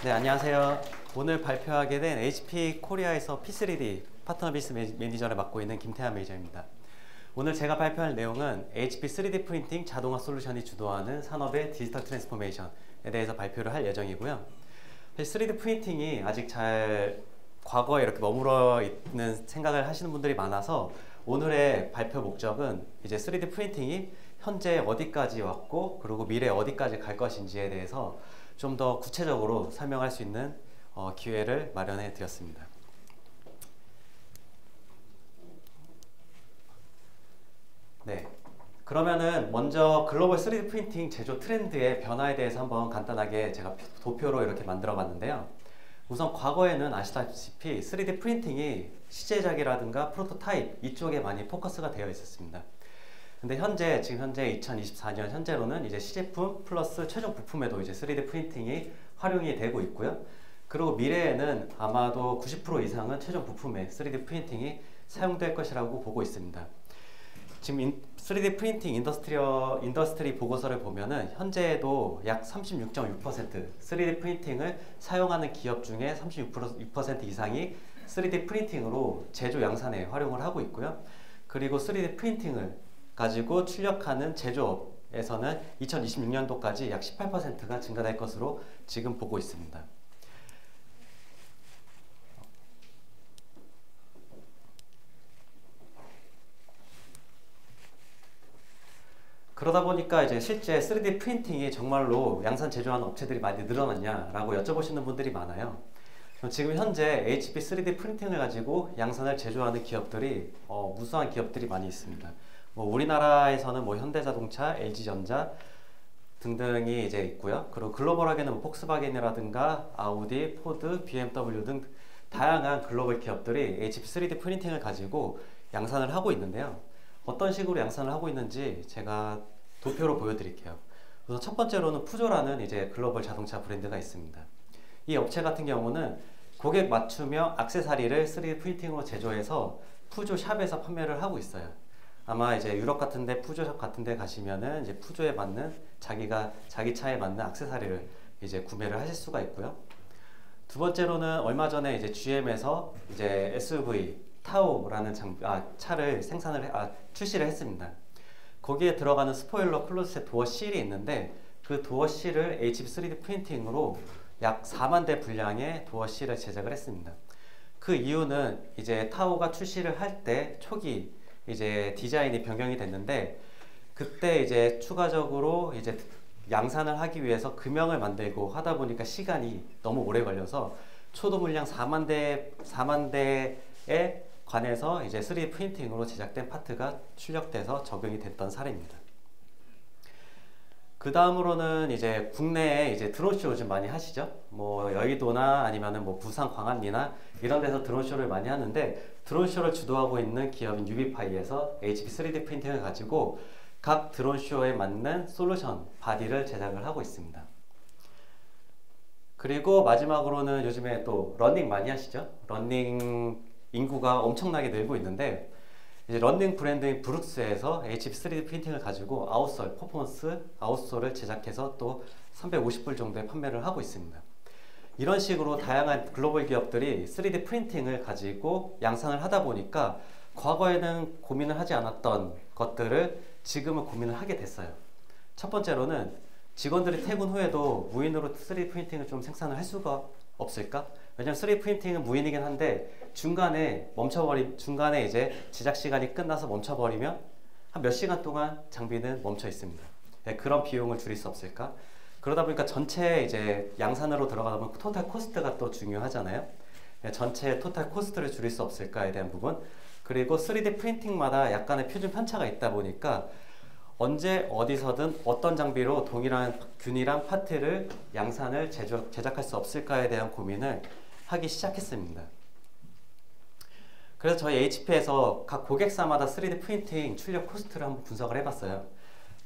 네, 안녕하세요. 오늘 발표하게 된 HP 코리아에서 P3D 파트너 비즈 매니저를 맡고 있는 김태환 매니저입니다. 오늘 제가 발표할 내용은 HP 3D 프린팅 자동화 솔루션이 주도하는 산업의 디지털 트랜스포메이션에 대해서 발표를 할 예정이고요. 3D 프린팅이 아직 잘 과거에 이렇게 머물러 있는 생각을 하시는 분들이 많아서 오늘의 발표 목적은 이제 3D 프린팅이 현재 어디까지 왔고 그리고 미래에 어디까지 갈 것인지에 대해서 좀 더 구체적으로 설명할 수 있는 기회를 마련해 드렸습니다. 네, 그러면은 먼저 글로벌 3D 프린팅 제조 트렌드의 변화에 대해서 한번 간단하게 제가 도표로 이렇게 만들어 봤는데요. 우선 과거에는 아시다시피 3D 프린팅이 시제작이라든가 프로토타입 이쪽에 많이 포커스가 되어 있었습니다. 근데 지금 현재 2024년 현재로는 이제 시제품 플러스 최종 부품에도 이제 3D 프린팅이 활용이 되고 있고요. 그리고 미래에는 아마도 90% 이상은 최종 부품에 3D 프린팅이 사용될 것이라고 보고 있습니다. 지금 3D 프린팅 인더스트리 보고서를 보면은 현재에도 약 36.6% 3D 프린팅을 사용하는 기업 중에 36% 이상이 3D 프린팅으로 제조 양산에 활용을 하고 있고요. 그리고 3D 프린팅을 가지고 출력하는 제조업에서는 2026년도까지 약 18%가 증가될 것으로 지금 보고 있습니다. 그러다 보니까 이제 실제 3D 프린팅이 정말로 양산 제조하는 업체들이 많이 늘어났냐라고 여쭤보시는 분들이 많아요. 지금 현재 HP 3D 프린팅을 가지고 양산을 제조하는 기업들이 무수한 기업들이 많이 있습니다. 우리나라에서는 현대자동차, LG전자 등등이 이제 있고요. 그리고 글로벌하게는 폭스바겐이라든가 아우디, 포드, BMW 등 다양한 글로벌 기업들이 HP 3D 프린팅을 가지고 양산을 하고 있는데요. 어떤 식으로 양산을 하고 있는지 제가 도표로 보여드릴게요. 우선 첫 번째로는 푸조라는 이제 글로벌 자동차 브랜드가 있습니다. 이 업체 같은 경우는 고객 맞춤형 액세서리를 3D 프린팅으로 제조해서 푸조 샵에서 판매를 하고 있어요. 아마 이제 유럽 같은데 푸조샵 같은데 가시면은 이제 푸조에 맞는 자기 차에 맞는 액세서리를 이제 구매를 하실 수가 있고요. 두 번째로는 얼마 전에 이제 GM에서 이제 SUV 타오라는 차를 출시를 했습니다. 거기에 들어가는 스포일러 클로즈셋 도어 실이 있는데 그 도어 실을 HP 3D 프린팅으로 약 4만 대 분량의 도어 실을 제작을 했습니다. 그 이유는 이제 타오가 출시를 할 때 초기 이제 디자인이 변경이 됐는데 그때 이제 추가적으로 이제 양산을 하기 위해서 금형을 만들고 하다 보니까 시간이 너무 오래 걸려서 초도 물량 4만 대에 관해서 이제 3D 프린팅으로 제작된 파트가 출력돼서 적용이 됐던 사례입니다. 그 다음으로는 이제 국내에 이제 드론쇼 요즘 많이 하시죠? 여의도나 아니면은 부산 광안리나 이런 데서 드론쇼를 많이 하는데 드론쇼를 주도하고 있는 기업인 유비파이에서 HP 3D 프린팅을 가지고 각 드론쇼에 맞는 솔루션 바디를 제작을 하고 있습니다. 그리고 마지막으로는 요즘에 또 러닝 많이 하시죠? 러닝 인구가 엄청나게 늘고 있는데 이제 런닝 브랜드인 브룩스에서 HP 3D 프린팅을 가지고 아웃솔, 퍼포먼스 아웃솔을 제작해서 또 350불 정도에 판매를 하고 있습니다. 이런 식으로 다양한 글로벌 기업들이 3D 프린팅을 가지고 양산을 하다 보니까 과거에는 고민을 하지 않았던 것들을 지금은 고민을 하게 됐어요. 첫 번째로는 직원들이 퇴근 후에도 무인으로 3D 프린팅을 좀 생산을 할 수가 없을까? 왜냐면 3D 프린팅은 무인이긴 한데 중간에 이제 제작 시간이 끝나서 멈춰버리면 한 몇 시간 동안 장비는 멈춰 있습니다. 네, 그런 비용을 줄일 수 없을까? 그러다 보니까 전체 이제 양산으로 들어가다 보면 토탈 코스트가 또 중요하잖아요. 네, 전체 토탈 코스트를 줄일 수 없을까에 대한 부분. 그리고 3D 프린팅마다 약간의 표준 편차가 있다 보니까 언제 어디서든 어떤 장비로 균일한 파트를 양산을 제작할 수 없을까에 대한 고민을 하기 시작했습니다. 그래서 저희 HP에서 각 고객사마다 3D 프린팅 출력 코스트를 한번 분석을 해봤어요.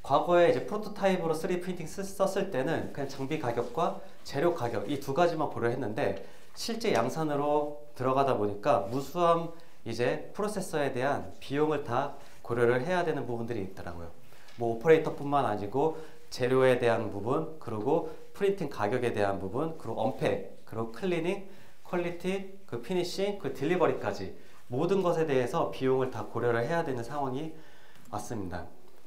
과거에 이제 프로토타입으로 3D 프린팅 썼을 때는 그냥 장비 가격과 재료 가격 이 두 가지만 고려했는데 실제 양산으로 들어가다 보니까 무수한 이제 프로세서에 대한 비용을 다 고려를 해야 되는 부분들이 있더라고요. 뭐 오퍼레이터뿐만 아니고 재료에 대한 부분, 그리고 프린팅 가격에 대한 부분, 그리고 언팩, 그리고 클리닝, 퀄리티, 그 피니싱, 그 딜리버리까지 모든 것에 대해서 비용을 다 고려를 해야 되는 상황이 왔습니다.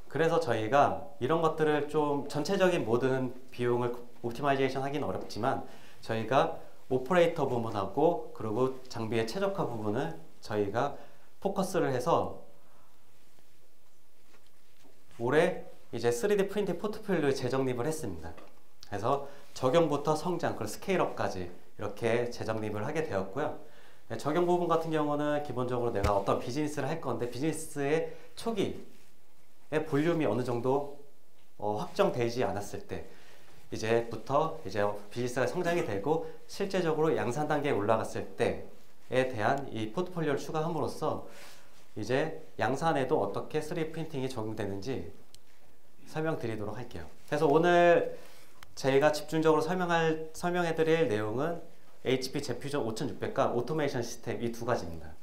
그래서 저희가 이런 것들을 좀 전체적인 모든 비용을 옵티마이제이션 하기는 어렵지만 저희가 오퍼레이터 부분하고 그리고 장비의 최적화 부분을 저희가 포커스를 해서 올해 이제 3D 프린팅 포트폴리오에 재정립을 했습니다. 그래서 적용부터 성장, 그리고 스케일업까지 이렇게 재정립을 하게 되었고요. 적용 부분 같은 경우는 기본적으로 내가 어떤 비즈니스를 할 건데 비즈니스의 초기의 볼륨이 어느 정도 확정되지 않았을 때 이제부터 이제 비즈니스가 성장이 되고 실제적으로 양산 단계에 올라갔을 때에 대한 이 포트폴리오를 추가함으로써 이제 양산에도 어떻게 3D 프린팅이 적용되는지 설명드리도록 할게요. 그래서 오늘 저희가 집중적으로 설명해 드릴 내용은 HP 제퓨전 5600과 오토메이션 시스템 이 두 가지입니다.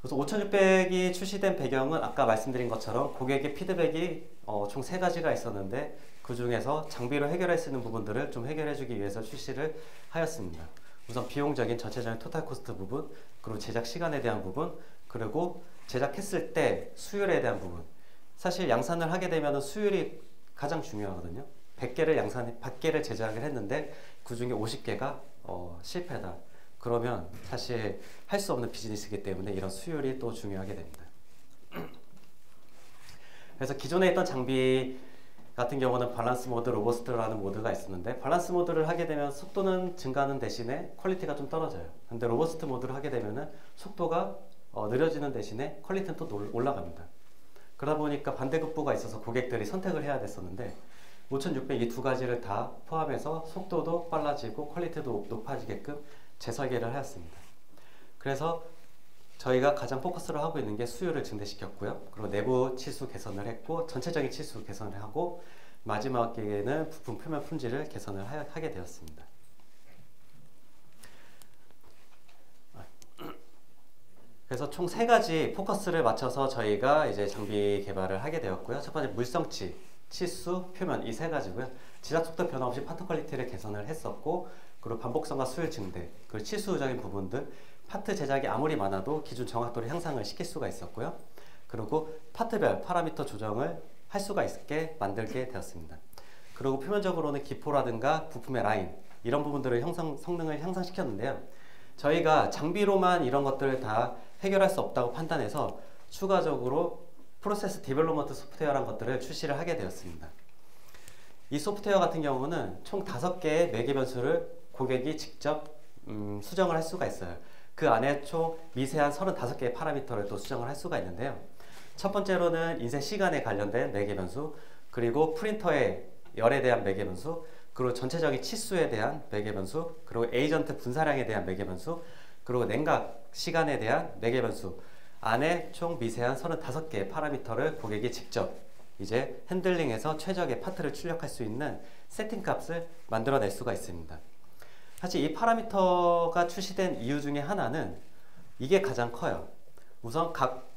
그래서 5600이 출시된 배경은 아까 말씀드린 것처럼 고객의 피드백이 총 3가지가 있었는데 그 중에서 장비로 해결할 수 있는 부분들을 좀 해결해 주기 위해서 출시를 하였습니다. 우선 비용적인 전체적인 토탈 코스트 부분, 그리고 제작 시간에 대한 부분, 그리고 제작했을 때 수율에 대한 부분. 사실 양산을 하게 되면 수율이 가장 중요하거든요. 100개를 제작을 했는데 그 중에 50개가 실패다. 그러면 사실 할 수 없는 비즈니스이기 때문에 이런 수율이 또 중요하게 됩니다. 그래서 기존에 있던 장비 같은 경우는 밸런스 모드, 로버스트라는 모드가 있었는데 밸런스 모드를 하게 되면 속도는 증가하는 대신에 퀄리티가 좀 떨어져요. 근데 로버스트 모드를 하게 되면 속도가 느려지는 대신에 퀄리티는 또 올라갑니다. 그러다 보니까 반대급부가 있어서 고객들이 선택을 해야 됐었는데 5600 이 두 가지를 다 포함해서 속도도 빨라지고 퀄리티도 높아지게끔 재설계를 하였습니다. 그래서 저희가 가장 포커스를 하고 있는 게 수율을 증대시켰고요. 그리고 내부 치수 개선을 했고 전체적인 치수 개선을 하고 마지막에는 부품 표면 품질을 개선을 하게 되었습니다. 그래서 총 3가지 포커스를 맞춰서 저희가 이제 장비 개발을 하게 되었고요. 첫 번째 물성치, 치수, 표면 이 3가지고요. 제작 속도 변화 없이 파트 퀄리티를 개선을 했었고 그리고 반복성과 수율 증대, 그리고 치수적인 부분들 파트 제작이 아무리 많아도 기준 정확도를 향상을 시킬 수가 있었고요. 그리고 파트별 파라미터 조정을 할 수가 있게 만들게 되었습니다. 그리고 표면적으로는 기포라든가 부품의 라인 이런 부분들을 성능을 향상시켰는데요. 저희가 장비로만 이런 것들을 다 해결할 수 없다고 판단해서 추가적으로 프로세스 디벨롭먼트 소프트웨어라는 것들을 출시를 하게 되었습니다. 이 소프트웨어 같은 경우는 총 5개의 매개 변수를 고객이 직접 수정을 할 수가 있어요. 그 안에 총 미세한 35개의 파라미터를 또 수정을 할 수가 있는데요. 첫 번째로는 인쇄 시간에 관련된 매개 변수, 그리고 프린터의 열에 대한 매개 변수, 그리고 전체적인 치수에 대한 매개 변수, 그리고 에이전트 분사량에 대한 매개 변수, 그리고 냉각 시간에 대한 매개 변수 안에 총 미세한 35개의 파라미터를 고객이 직접 이제 핸들링해서 최적의 파트를 출력할 수 있는 세팅 값을 만들어낼 수가 있습니다. 사실 이 파라미터가 출시된 이유 중에 하나는 이게 가장 커요. 우선 각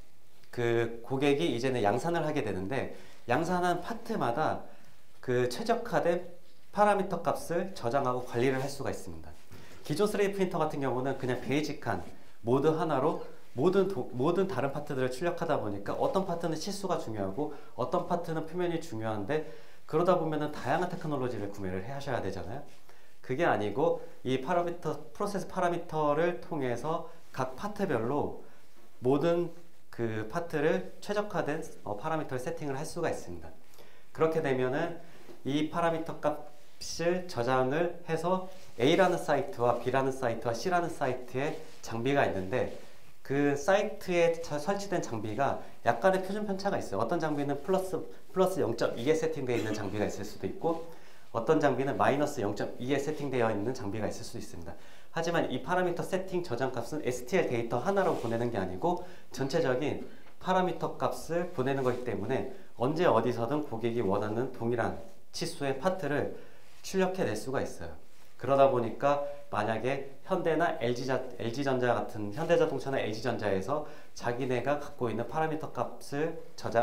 그 고객이 이제는 양산을 하게 되는데 양산한 파트마다 그 최적화된 파라미터 값을 저장하고 관리를 할 수가 있습니다. 기존 3D 프린터 같은 경우는 그냥 베이직한 모드 하나로 모든 다른 파트들을 출력하다 보니까 어떤 파트는 치수가 중요하고 어떤 파트는 표면이 중요한데 그러다 보면은 다양한 테크놀로지를 구매를 하셔야 되잖아요. 그게 아니고 이 프로세스 파라미터를 통해서 각 파트별로 모든 그 파트를 최적화된 파라미터를 세팅을 할 수가 있습니다. 그렇게 되면은 이 파라미터 값을 저장을 해서 A라는 사이트와 B라는 사이트와 C라는 사이트에 장비가 있는데 그 사이트에 설치된 장비가 약간의 표준 편차가 있어요. 어떤 장비는 플러스 0.2에 세팅되어 있는 장비가 있을 수도 있고 어떤 장비는 마이너스 0.2에 세팅되어 있는 장비가 있을 수 있습니다. 하지만 이 파라미터 세팅 저장 값은 STL 데이터 하나로 보내는 게 아니고 전체적인 파라미터 값을 보내는 거기 때문에 언제 어디서든 고객이 원하는 동일한 치수의 파트를 출력해낼 수가 있어요. 그러다 보니까 만약에 현대나 LG전자 같은 현대자동차나 LG전자에서 자기네가 갖고 있는 파라미터 값을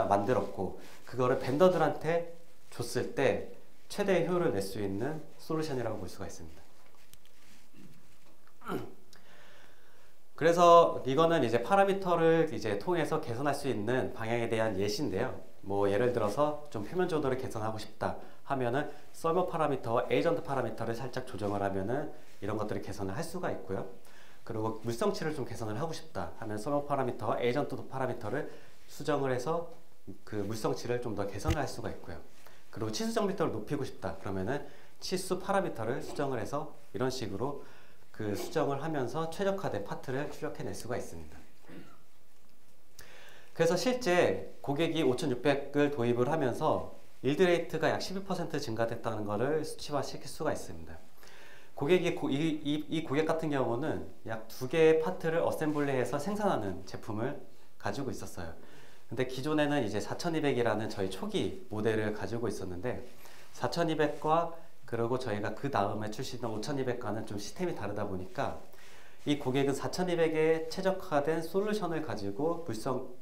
만들었고 그거를 벤더들한테 줬을 때 최대의 효율을 낼 수 있는 솔루션이라고 볼 수가 있습니다. 그래서 이거는 이제 파라미터를 이제 통해서 개선할 수 있는 방향에 대한 예시인데요. 뭐 예를 들어서 좀 표면조도를 개선하고 싶다 하면은 서버 파라미터와 에이전트 파라미터를 살짝 조정을 하면은 이런 것들을 개선을 할 수가 있고요. 그리고 물성치를 좀 개선을 하고 싶다 하면 서버 파라미터와 에이전트 파라미터를 수정을 해서 그 물성치를 좀 더 개선을 할 수가 있고요. 그리고 치수 정비도를 높이고 싶다 그러면은 치수 파라미터를 수정을 해서 이런 식으로 그 수정을 하면서 최적화된 파트를 출력해낼 수가 있습니다. 그래서 실제 고객이 5600을 도입을 하면서 일드 레이트가 약 12% 증가됐다는 것을 수치화시킬 수가 있습니다. 고객이 이 고객 같은 경우는 약 2개의 파트를 어셈블리해서 생산하는 제품을 가지고 있었어요. 근데 기존에는 이제 4200이라는 저희 초기 모델을 가지고 있었는데 4200과 그리고 저희가 그 다음에 출시된 5200과는 좀 시스템이 다르다 보니까 이 고객은 4200에 최적화된 솔루션을 가지고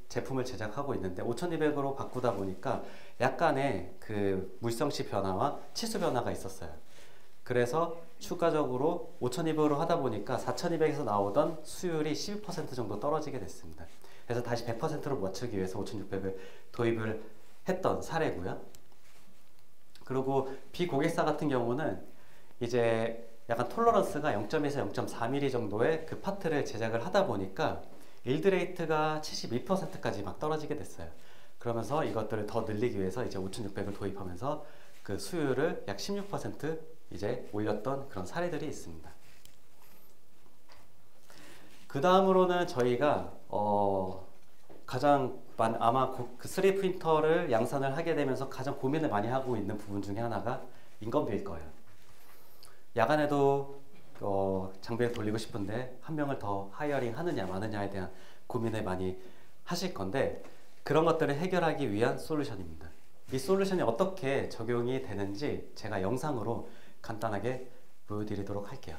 제품을 제작하고 있는데 5200으로 바꾸다 보니까 약간의 그 물성치 변화와 치수 변화가 있었어요. 그래서 추가적으로 5200으로 하다 보니까 4200에서 나오던 수율이 12% 정도 떨어지게 됐습니다. 그래서 다시 100%로 맞추기 위해서 5600을 도입을 했던 사례고요. 그리고 비고객사 같은 경우는 이제 약간 톨러런스가 0.2에서 0.4mm 정도의 그 파트를 제작을 하다 보니까 일드 레이트가 72%까지 막 떨어지게 됐어요. 그러면서 이것들을 더 늘리기 위해서 이제 5600을 도입하면서 그 수율을 약 16% 이제 올렸던 그런 사례들이 있습니다. 그 다음으로는 저희가 가장 아마 그 3D 프린터를 양산을 하게 되면서 가장 고민을 많이 하고 있는 부분 중에 하나가 인건비일 거예요. 야간에도 장비를 돌리고 싶은데 한 명을 더 하이어링 하느냐 마느냐에 대한 고민을 많이 하실 건데 그런 것들을 해결하기 위한 솔루션입니다. 이 솔루션이 어떻게 적용이 되는지 제가 영상으로 간단하게 보여드리도록 할게요.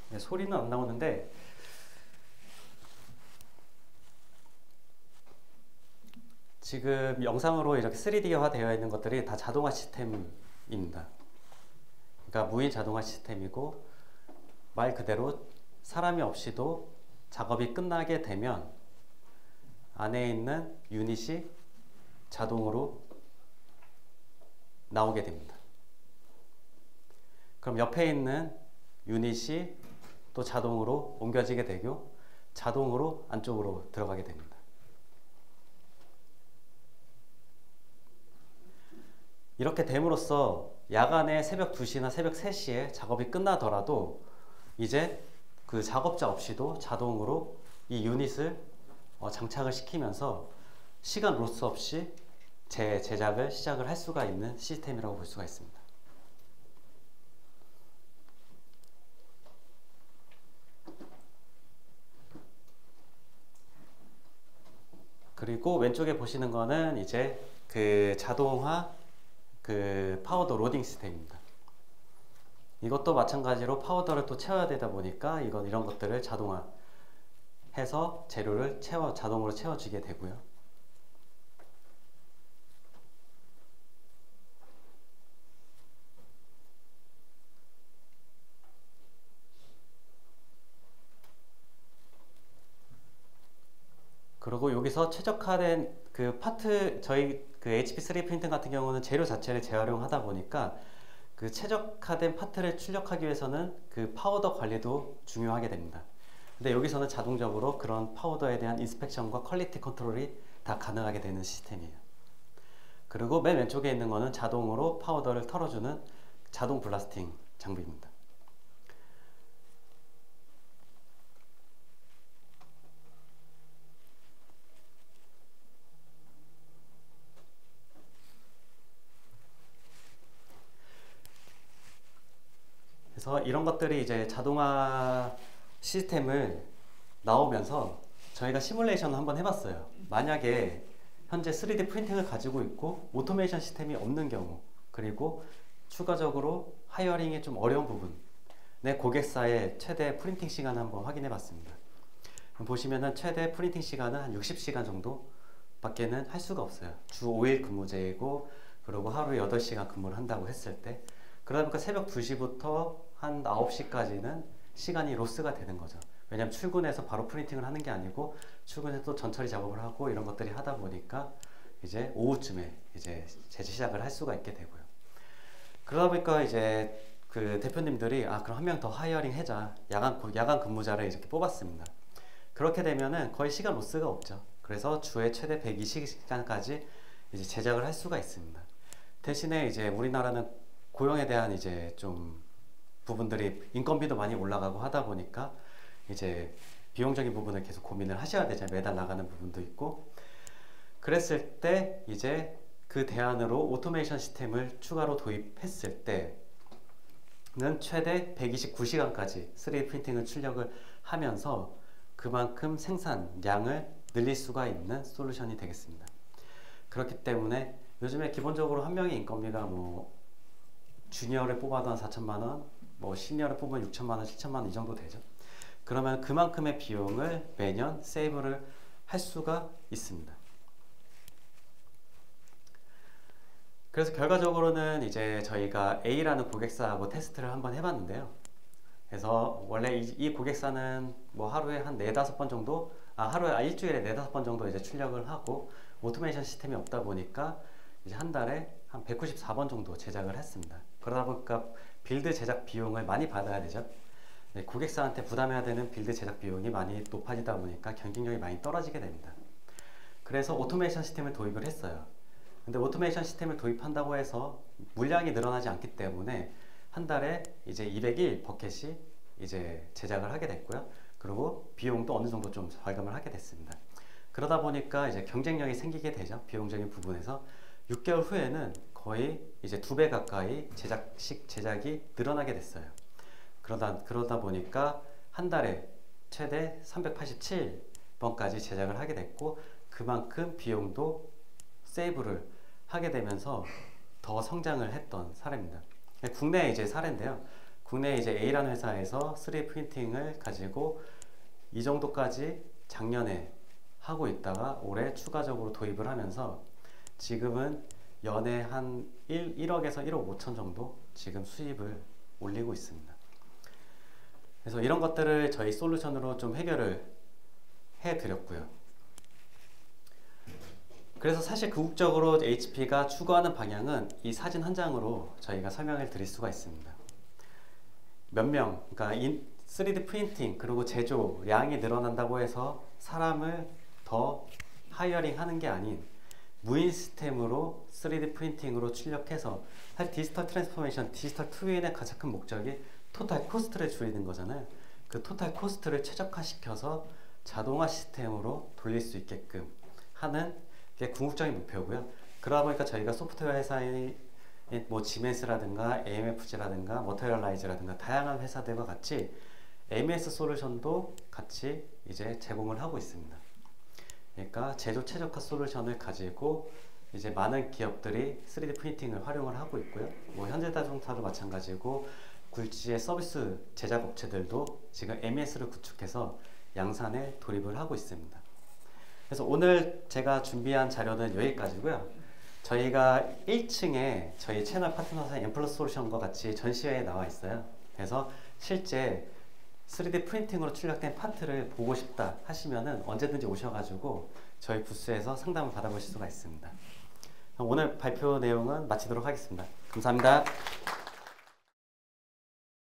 네, 소리는 안 나오는데 지금 영상으로 이렇게 3D화 되어 있는 것들이 다 자동화 시스템입니다. 그러니까 무인 자동화 시스템이고 말 그대로 사람이 없이도 작업이 끝나게 되면 안에 있는 유닛이 자동으로 나오게 됩니다. 그럼 옆에 있는 유닛이 또 자동으로 옮겨지게 되고 자동으로 안쪽으로 들어가게 됩니다. 이렇게 됨으로써 야간에 새벽 2시나 새벽 3시에 작업이 끝나더라도 이제 그 작업자 없이도 자동으로 이 유닛을 장착을 시키면서 시간 로스 없이 제작을 시작을 할 수가 있는 시스템이라고 볼 수가 있습니다. 그리고 왼쪽에 보시는 거는 이제 그 자동화 그 파우더 로딩 시스템입니다. 이것도 마찬가지로 파우더를 또 채워야 되다 보니까 이런 것들을 자동화 해서 재료를 자동으로 채워지게 되고요. 그리고 여기서 최적화된 그 파트 저희 그 HP 3D 프린팅 같은 경우는 재료 자체를 재활용하다 보니까 그 최적화된 파트를 출력하기 위해서는 그 파우더 관리도 중요하게 됩니다. 근데 여기서는 자동적으로 그런 파우더에 대한 인스펙션과 퀄리티 컨트롤이 다 가능하게 되는 시스템이에요. 그리고 맨 왼쪽에 있는 거는 자동으로 파우더를 털어주는 자동 블라스팅 장비입니다. 그래서 이런 것들이 이제 자동화 시스템을 나오면서 저희가 시뮬레이션을 한번 해봤어요. 만약에 현재 3D 프린팅을 가지고 있고 오토메이션 시스템이 없는 경우, 그리고 추가적으로 하이어링이 좀 어려운 부분, 내 고객사의 최대 프린팅 시간을 한번 확인해 봤습니다. 보시면은 최대 프린팅 시간은 한 60시간 정도 밖에는 할 수가 없어요. 주 5일 근무제이고, 그리고 하루에 8시간 근무를 한다고 했을 때, 그러다 보니까 새벽 2시부터 한 9시까지는 시간이 로스가 되는 거죠. 왜냐면 출근해서 바로 프린팅을 하는 게 아니고, 출근해서 또 전처리 작업을 하고 이런 것들이 하다 보니까 이제 오후쯤에 이제 제재 시작을 할 수가 있게 되고요. 그러다 보니까 이제 그 대표님들이 그럼 한 명 더 하이어링 해자, 야간 근무자를 이렇게 뽑았습니다. 그렇게 되면은 거의 시간 로스가 없죠. 그래서 주에 최대 120시간까지 이제 제작을 할 수가 있습니다. 대신에 이제 우리나라는 고용에 대한 이제 좀 부분들이 인건비도 많이 올라가고 하다 보니까 이제 비용적인 부분을 계속 고민을 하셔야 되잖아요. 매달 나가는 부분도 있고. 그랬을 때 이제 그 대안으로 오토메이션 시스템을 추가로 도입했을 때는 최대 129시간까지 3D 프린팅을 출력을 하면서 그만큼 생산량을 늘릴 수가 있는 솔루션이 되겠습니다. 그렇기 때문에 요즘에 기본적으로 한 명의 인건비가 뭐 주니어를 뽑아도 한 4천만원, 뭐 시니어를 뽑으면 6천만원, 7천만원 이 정도 되죠. 그러면 그만큼의 비용을 매년 세이브를 할 수가 있습니다. 그래서 결과적으로는 이제 저희가 A라는 고객사하고 테스트를 한번 해봤는데요. 그래서 원래 이 고객사는 뭐 하루에 한 4-5번 정도, 일주일에 4-5번 정도 이제 출력을 하고, 오토메이션 시스템이 없다 보니까 이제 한 달에 한 194번 정도 제작을 했습니다. 그러다 보니까 빌드 제작 비용을 많이 받아야 되죠. 고객사한테 부담해야 되는 빌드 제작 비용이 많이 높아지다 보니까 경쟁력이 많이 떨어지게 됩니다. 그래서 오토메이션 시스템을 도입을 했어요. 근데 오토메이션 시스템을 도입한다고 해서 물량이 늘어나지 않기 때문에 한 달에 이제 200일 버켓이 이제 제작을 하게 됐고요. 그리고 비용도 어느 정도 좀 절감을 하게 됐습니다. 그러다 보니까 이제 경쟁력이 생기게 되죠. 비용적인 부분에서 6개월 후에는 거의 이제 2배 가까이 제작이 늘어나게 됐어요. 그러다 보니까 한 달에 최대 387번까지 제작을 하게 됐고, 그만큼 비용도 세이브를 하게 되면서 더 성장을 했던 사례입니다. 국내 이제 사례인데요. 국내 이제 A라는 회사에서 3D 프린팅을 가지고 이 정도까지 작년에 하고 있다가 올해 추가적으로 도입을 하면서 지금은 연에 한 1억에서 1억 5천 정도 지금 수입을 올리고 있습니다. 그래서 이런 것들을 저희 솔루션으로 좀 해결을 해드렸고요. 그래서 사실 궁극적으로 HP가 추구하는 방향은 이 사진 한 장으로 저희가 설명을 드릴 수가 있습니다. 그러니까 3D 프린팅 그리고 제조량이 늘어난다고 해서 사람을 더 하이어링 하는 게 아닌 무인 시스템으로 3D 프린팅으로 출력해서, 사실 디지털 트랜스포메이션, 디지털 트윈의 가장 큰 목적이 토탈 코스트를 줄이는 거잖아요. 그 토탈 코스트를 최적화시켜서 자동화 시스템으로 돌릴 수 있게끔 하는 게 궁극적인 목표고요. 그러다 보니까 저희가 소프트웨어 회사인 뭐 지멘스라든가 AMFG라든가 머터리얼라이즈라든가 다양한 회사들과 같이 MES 솔루션도 같이 이제 제공을 하고 있습니다. 그러니까 제조 최적화 솔루션을 가지고 이제 많은 기업들이 3D 프린팅을 활용을 하고 있고요. 뭐 현대자동차도 마찬가지고 굴지의 서비스 제작 업체들도 지금 MES를 구축해서 양산에 돌입을 하고 있습니다. 그래서 오늘 제가 준비한 자료는 여기까지고요. 저희가 1층에 저희 채널 파트너사인 엠플러스 솔루션과 같이 전시회에 나와 있어요. 그래서 실제 3D 프린팅으로 출력된 파트를 보고 싶다 하시면은 언제든지 오셔가지고 저희 부스에서 상담을 받아보실 수가 있습니다. 오늘 발표 내용은 마치도록 하겠습니다. 감사합니다.